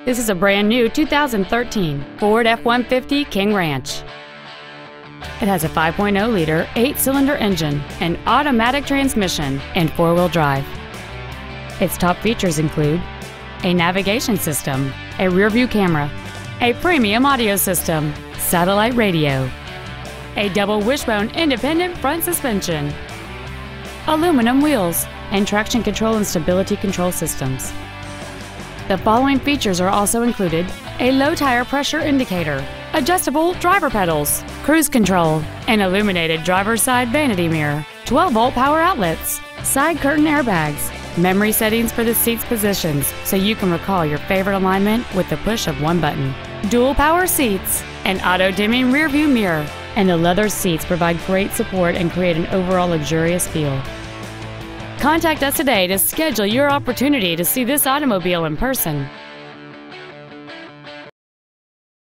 This is a brand new 2013 Ford F-150 King Ranch. It has a 5.0-liter 8-cylinder engine, an automatic transmission, and 4-wheel drive. Its top features include a navigation system, a rear-view camera, a premium audio system, satellite radio, a double wishbone independent front suspension, aluminum wheels, and traction control and stability control systems. The following features are also included: a low tire pressure indicator, adjustable driver pedals, cruise control, an illuminated driver's side vanity mirror, 12-volt power outlets, side curtain airbags, memory settings for the seat's positions so you can recall your favorite alignment with the push of one button, dual power seats, an auto-dimming rear-view mirror, and the leather seats provide great support and create an overall luxurious feel. Contact us today to schedule your opportunity to see this automobile in person.